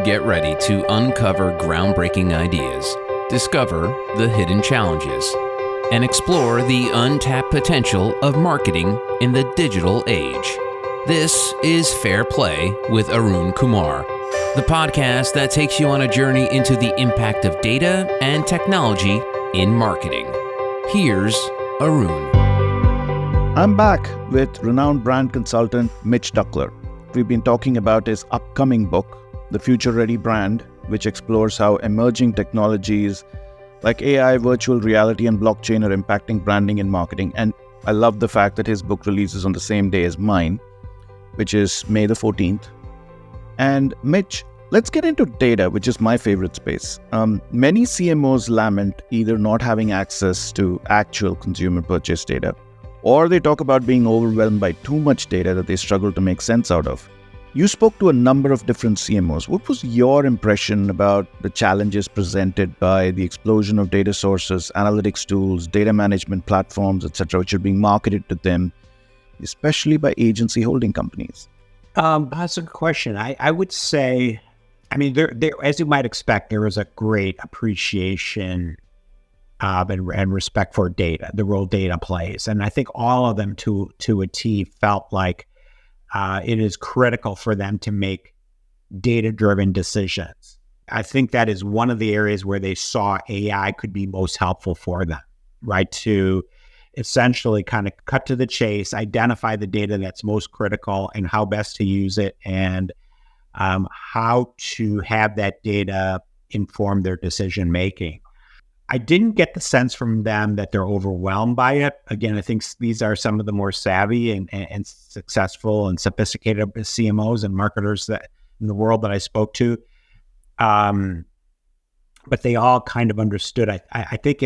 Get ready to uncover groundbreaking ideas, discover the hidden challenges, and explore the untapped potential of marketing in the digital age. This is Fair Play with Arun Kumar, the podcast that takes you on a journey into the impact of data and technology in marketing. Here's Arun. I'm back with renowned brand consultant Mitch Duckler. We've been talking about his upcoming book, The Future Ready Brand, which explores how emerging technologies like AI, virtual reality, and blockchain are impacting branding and marketing. And I love the fact that his book releases on the same day as mine, which is May the 14th. And Mitch, let's get into data, which is my favorite space. Many CMOs lament either not having access to actual consumer purchase data, or they talk about being overwhelmed by too much data that they struggle to make sense out of. You spoke to a number of different CMOs. What was your impression about the challenges presented by the explosion of data sources, analytics tools, data management platforms, etc., which are being marketed to them, especially by agency holding companies? That's a good question. I would say, there, as you might expect, there is a great appreciation and respect for data, the role data plays. And I think all of them to a T felt like it is critical for them to make data-driven decisions. I think that is one of the areas where they saw AI could be most helpful for them, right? To essentially kind of cut to the chase, identify the data that's most critical and how best to use it, and how to have that data inform their decision-making. I didn't get the sense from them that they're overwhelmed by it. Again, I think these are some of the more savvy and successful and sophisticated CMOs and marketers that in the world that I spoke to. But they all kind of understood. I think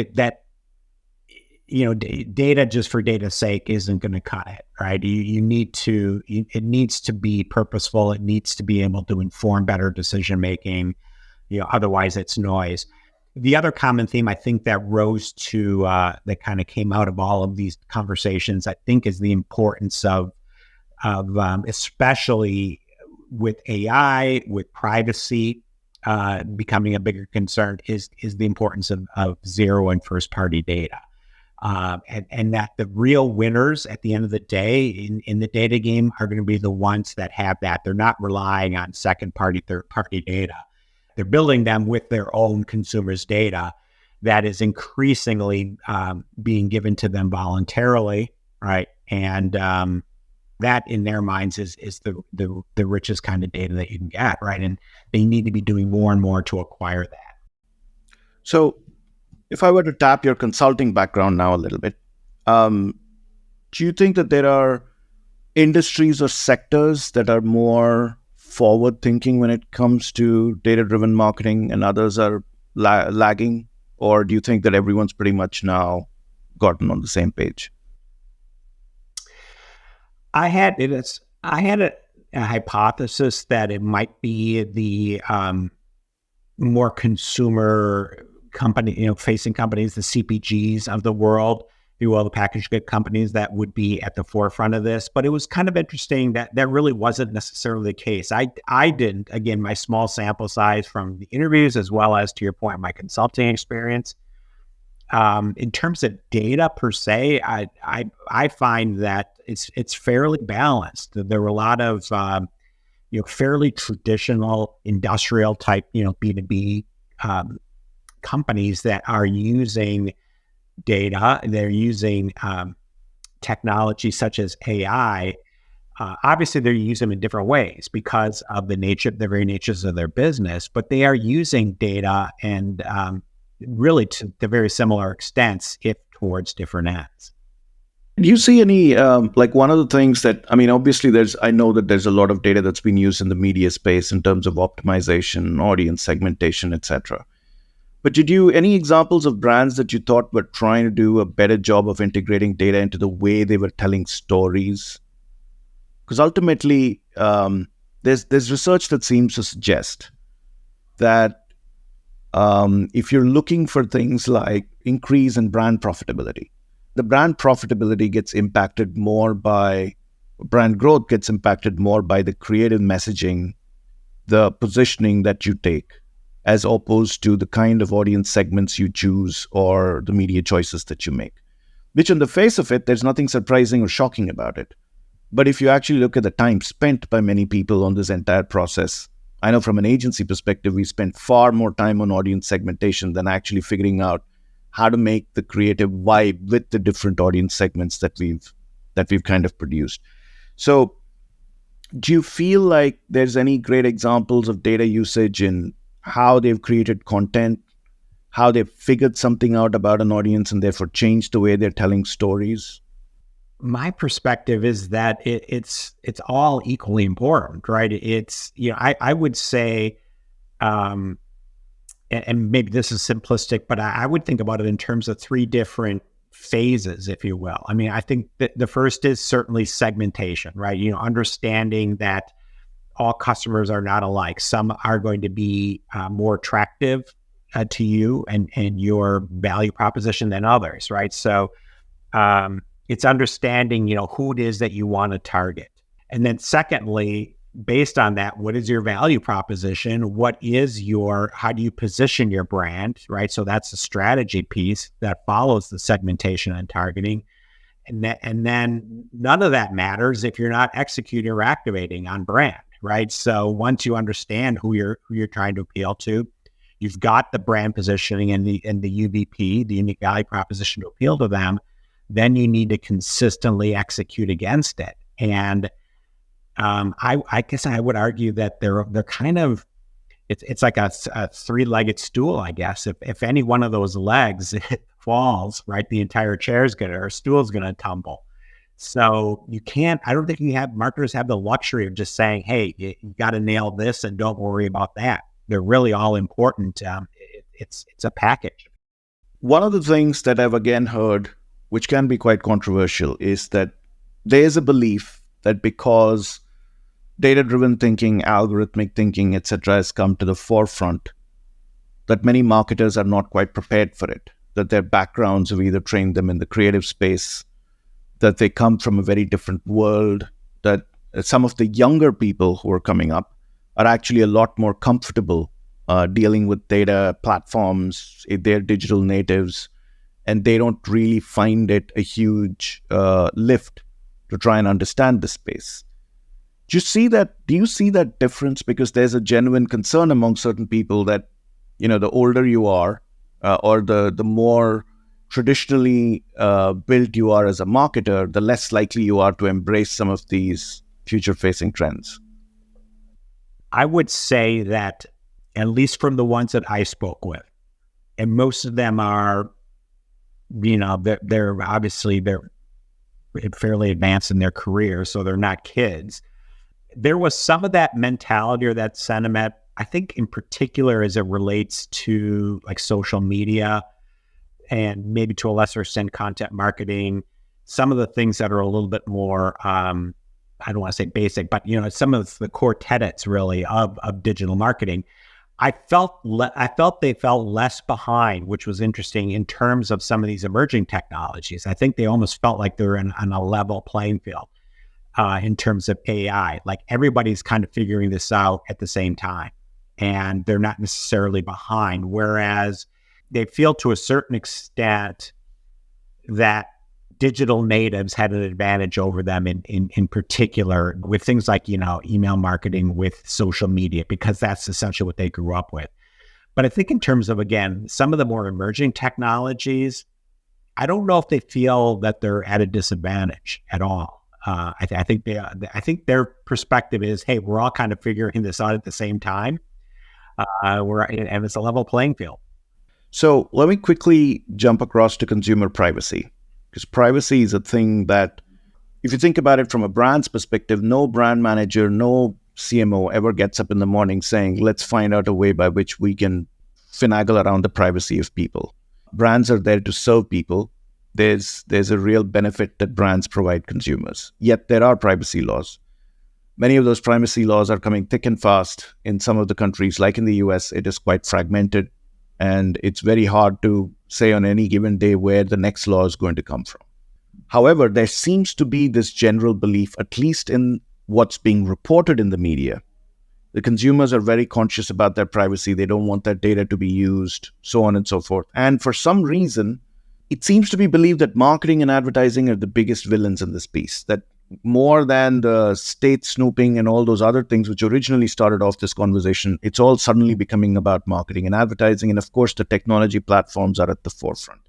data just for data's sake isn't going to cut it, right? It needs to be purposeful. It needs to be able to inform better decision making. Otherwise it's noise. The other common theme I think that rose to, that kind of came out of all of these conversations, I think, is the importance of especially with AI, with privacy becoming a bigger concern, is the importance of zero and first party data. And that the real winners at the end of the day in the data game are going to be the ones that have that. They're not relying on second party, third party data. They're building them with their own consumers' data that is increasingly being given to them voluntarily, right? And that, in their minds, is the richest kind of data that you can get, right? And they need to be doing more and more to acquire that. So, if I were to tap your consulting background now a little bit, do you think that there are industries or sectors that are more forward thinking when it comes to data-driven marketing and others are lagging? Or do you think that everyone's pretty much now gotten on the same page? I had a hypothesis that it might be the more consumer company, facing companies, the CPGs of the world, the packaged good companies that would be at the forefront of this. But it was kind of interesting that really wasn't necessarily the case. I didn't, again, my small sample size from the interviews, as well as, to your point, my consulting experience. In terms of data per se, I find that it's fairly balanced. There were a lot of fairly traditional industrial type B2B companies that are using data. They're using technology such as AI. Obviously, they're using them in different ways because of the very natures of their business, but they are using data and really to very similar extents, if towards different ends. Do you see any, one of the things that, obviously I know that there's a lot of data that's been used in the media space in terms of optimization, audience segmentation, etc. But any examples of brands that you thought were trying to do a better job of integrating data into the way they were telling stories? Because ultimately, there's research that seems to suggest that if you're looking for things like increase in brand profitability, the brand profitability gets impacted more by, brand growth gets impacted more by the creative messaging the positioning that you take as opposed to the kind of audience segments you choose or the media choices that you make. Which on the face of it, there's nothing surprising or shocking about it. But if you actually look at the time spent by many people on this entire process, I know from an agency perspective, we spend far more time on audience segmentation than actually figuring out how to make the creative vibe with the different audience segments that we've kind of produced. So do you feel like there's any great examples of data usage in how they've created content, how they've figured something out about an audience and therefore changed the way they're telling stories? My perspective is that it's all equally important, right? It's, I would say, and maybe this is simplistic, but I would think about it in terms of three different phases, if you will. I mean, I think that the first is certainly segmentation, right? Understanding that all customers are not alike. Some are going to be more attractive to you and your value proposition than others, right? So it's understanding, who it is that you want to target. And then secondly, based on that, what is your value proposition? How do you position your brand, right? So that's the strategy piece that follows the segmentation and targeting. And then none of that matters if you're not executing or activating on brand, right? So once you understand who you're trying to appeal to, you've got the brand positioning and the UVP, the unique value proposition to appeal to them, then you need to consistently execute against it. And I guess I would argue that they're kind of, it's like a three-legged stool, I guess. If any one of those legs falls, right, the entire stool's gonna tumble. So I don't think marketers have the luxury of just saying, hey, you got to nail this and don't worry about that. They're really all important. It's a package. One of the things that I've again heard, which can be quite controversial, is that there's a belief that because data-driven thinking, algorithmic thinking, etc., has come to the forefront, that many marketers are not quite prepared for it, that their backgrounds have either trained them in the creative space, that they come from a very different world, that some of the younger people who are coming up are actually a lot more comfortable dealing with data platforms. They're digital natives, and they don't really find it a huge lift to try and understand the space. Do you see that difference? Because there's a genuine concern among certain people that, the older you are, or the more traditionally built you are as a marketer, the less likely you are to embrace some of these future-facing trends. I would say that, at least from the ones that I spoke with, and most of them are, they're obviously fairly advanced in their career, so they're not kids. There was some of that mentality or that sentiment, I think in particular as it relates to like social media and maybe to a lesser extent content marketing, some of the things that are a little bit more, I don't want to say basic, but some of the core tenets really of digital marketing. I felt they felt less behind, which was interesting in terms of some of these emerging technologies. I think they almost felt like they're on a level playing field in terms of AI. Like everybody's kind of figuring this out at the same time, and they're not necessarily behind. Whereas they feel to a certain extent that digital natives had an advantage over them in particular with things like, email marketing, with social media, because that's essentially what they grew up with. But I think in terms of, again, some of the more emerging technologies, I don't know if they feel that they're at a disadvantage at all. I think their perspective is, hey, we're all kind of figuring this out at the same time. And it's a level playing field. So let me quickly jump across to consumer privacy. Because privacy is a thing that, if you think about it from a brand's perspective, no brand manager, no CMO ever gets up in the morning saying, let's find out a way by which we can finagle around the privacy of people. Brands are there to serve people. There's a real benefit that brands provide consumers. Yet there are privacy laws. Many of those privacy laws are coming thick and fast in some of the countries. Like in the US, it is quite fragmented. And it's very hard to say on any given day where the next law is going to come from. However, there seems to be this general belief, at least in what's being reported in the media, The consumers are very conscious about their privacy. They don't want their data to be used, so on and so forth. And for some reason, it seems to be believed that marketing and advertising are the biggest villains in this piece, that more than the state snooping and all those other things which originally started off this conversation, it's all suddenly becoming about marketing and advertising. And of course, the technology platforms are at the forefront.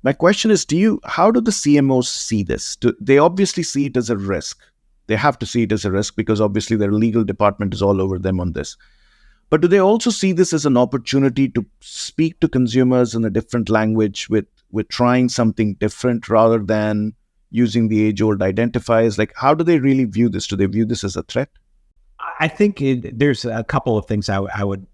My question is, how do the CMOs see this? They obviously see it as a risk. They have to see it as a risk because obviously their legal department is all over them on this. But do they also see this as an opportunity to speak to consumers in a different language with trying something different rather than using the age-old identifiers? Like, how do they really view this? Do they view this as a threat? I think there's a couple of things I would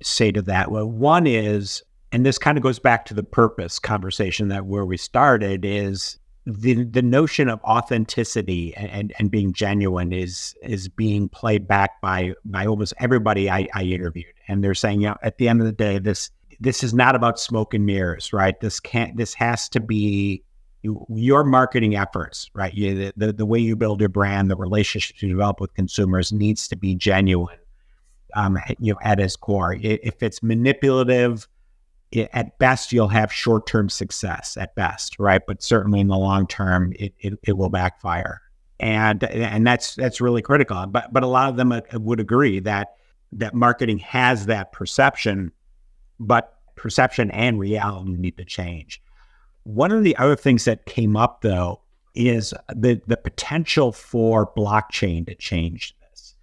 say to that. Well, one is, and this kind of goes back to the purpose conversation where we started, is the notion of authenticity and being genuine is being played back by almost everybody I interviewed. And they're saying, at the end of the day, this is not about smoke and mirrors, right? This has to be your marketing efforts, right? The way you build your brand, the relationships you develop with consumers needs to be genuine, at its core. If it's manipulative, at best, you'll have short-term success at best, right? But certainly in the long term, it will backfire. And that's really critical. But a lot of them would agree that marketing has that perception, but perception and reality need to change. One of the other things that came up, though, is the potential for blockchain to change this.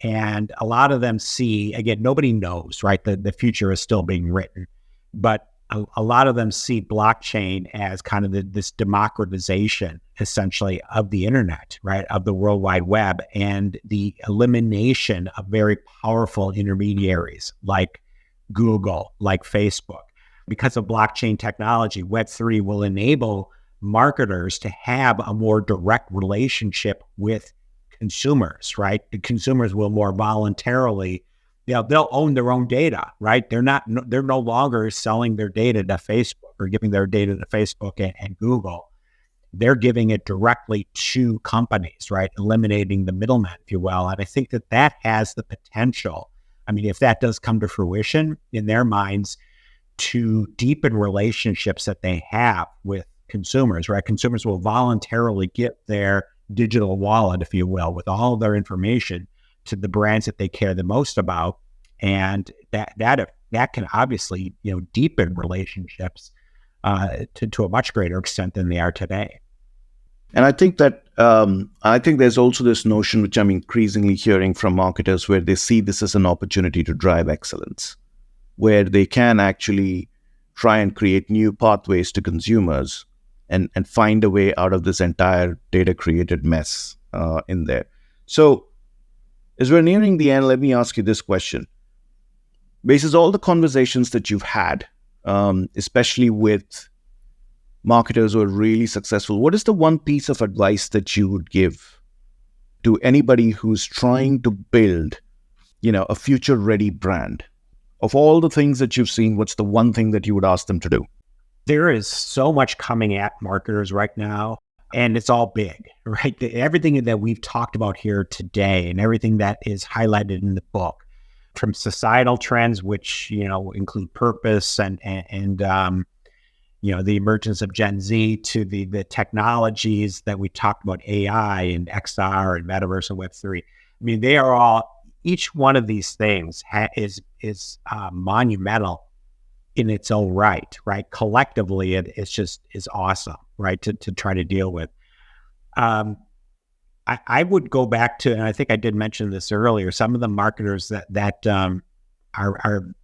And a lot of them see, again, nobody knows, right? The future is still being written. But a lot of them see blockchain as kind of this democratization, essentially, of the internet, right, of the World Wide Web, and the elimination of very powerful intermediaries like Google, like Facebook. Because of blockchain technology, Web3 will enable marketers to have a more direct relationship with consumers, right? The consumers will more voluntarily, they'll own their own data, right? They're no longer selling their data to Facebook or giving their data to Facebook and Google. They're giving it directly to companies, right? Eliminating the middleman, if you will. And I think that has the potential. I mean, if that does come to fruition in their minds, to deepen relationships that they have with consumers, right? Consumers will voluntarily give their digital wallet, if you will, with all of their information to the brands that they care the most about, and that can obviously deepen relationships to a much greater extent than they are today. And I think that there's also this notion, which I'm increasingly hearing from marketers, where they see this as an opportunity to drive excellence, where they can actually try and create new pathways to consumers and find a way out of this entire data created mess in there. So as we're nearing the end, let me ask you this question. Basis all the conversations that you've had, especially with marketers who are really successful, what is the one piece of advice that you would give to anybody who's trying to build, a future-ready brand? Of all the things that you've seen, what's the one thing that you would ask them to do? There is so much coming at marketers right now, and it's all big, right? Everything that we've talked about here today and everything that is highlighted in the book, from societal trends, which, include purpose and the emergence of Gen Z, to the technologies that we talked about, AI and XR and Metaverse and Web3. I mean, they are all, each one of these things is monumental in its own right? Collectively, it's just is awesome, right? To try to deal with. I would go back to, and I think I did mention this earlier, some of the marketers that are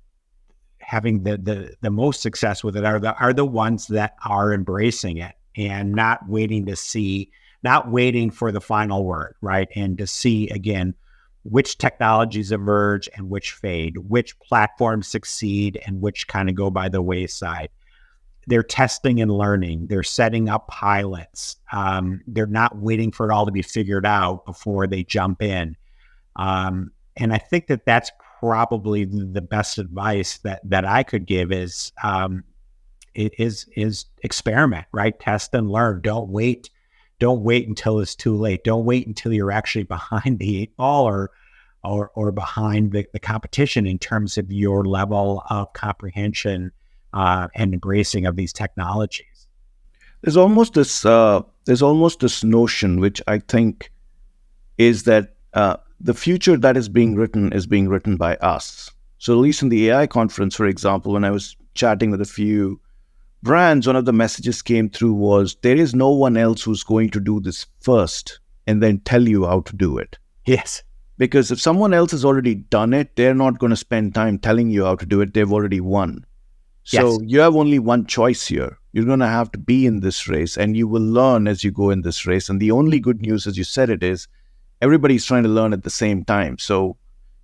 having the most success with it are the ones that are embracing it and not waiting for the final word, right? And to see, again, which technologies emerge and which fade, which platforms succeed and which kind of go by the wayside. They're testing and learning. They're setting up pilots. They're not waiting for it all to be figured out before they jump in. And I think that's probably the best advice that I could give is experiment, right? Test and learn. Don't wait until it's too late. Don't wait until you're actually behind the eight ball or behind the competition in terms of your level of comprehension and embracing of these technologies. There's almost this notion, which I think is that the future that is being written by us. So at least in the AI conference, for example, when I was chatting with a few brands, one of the messages came through was, there is no one else who's going to do this first and then tell you how to do it. Yes. Because if someone else has already done it, they're not going to spend time telling you how to do it. They've already won. So you have only one choice here. You're going to have to be in this race, and you will learn as you go in this race. And the only good news, as you said it, is everybody's trying to learn at the same time. So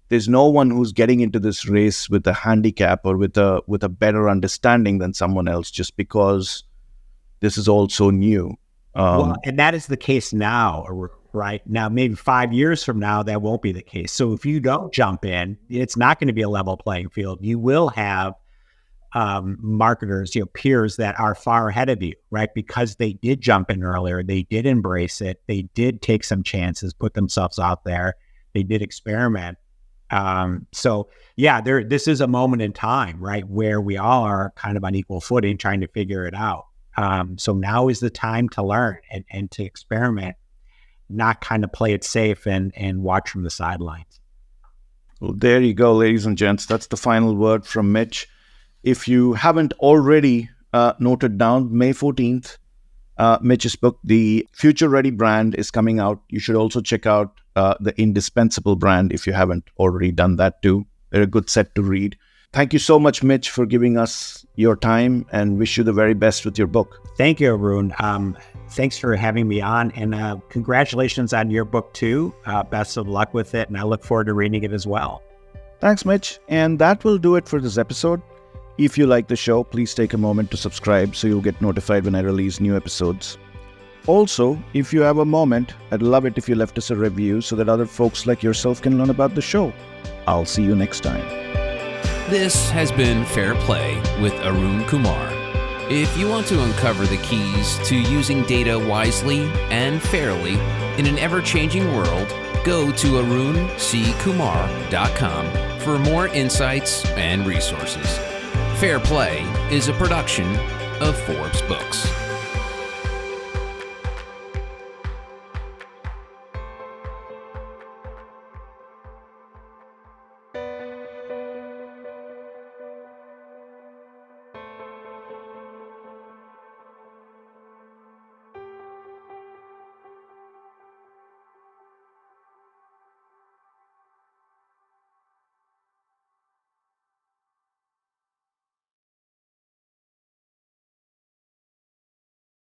there's no one who's getting into this race with a handicap or with a better understanding than someone else, just because this is all so new. Well, and that is the case now, right? Now, maybe 5 years from now, that won't be the case. So if you don't jump in, it's not going to be a level playing field. You will have marketers, peers that are far ahead of you, right? Because they did jump in earlier, they did embrace it, they did take some chances, put themselves out there, they did experiment. This is a moment in time, right, where we all are kind of on equal footing trying to figure it out. So now is the time to learn and to experiment, not kind of play it safe and watch from the sidelines. Well, there you go, ladies and gents. That's the final word from Mitch. If you haven't already noted down, May 14th, Mitch's book, The Future Ready Brand, is coming out. You should also check out The Indispensable Brand if you haven't already done that too. They're a good set to read. Thank you so much, Mitch, for giving us your time, and wish you the very best with your book. Thank you, Arun. Thanks for having me on, and congratulations on your book too. Best of luck with it, and I look forward to reading it as well. Thanks, Mitch. And that will do it for this episode. If you like the show, please take a moment to subscribe so you'll get notified when I release new episodes. Also, if you have a moment, I'd love it if you left us a review so that other folks like yourself can learn about the show. I'll see you next time. This has been Fair Play with Arun Kumar. If you want to uncover the keys to using data wisely and fairly in an ever-changing world, go to arunkumar.com for more insights and resources. Fair Play is a production of Forbes Books.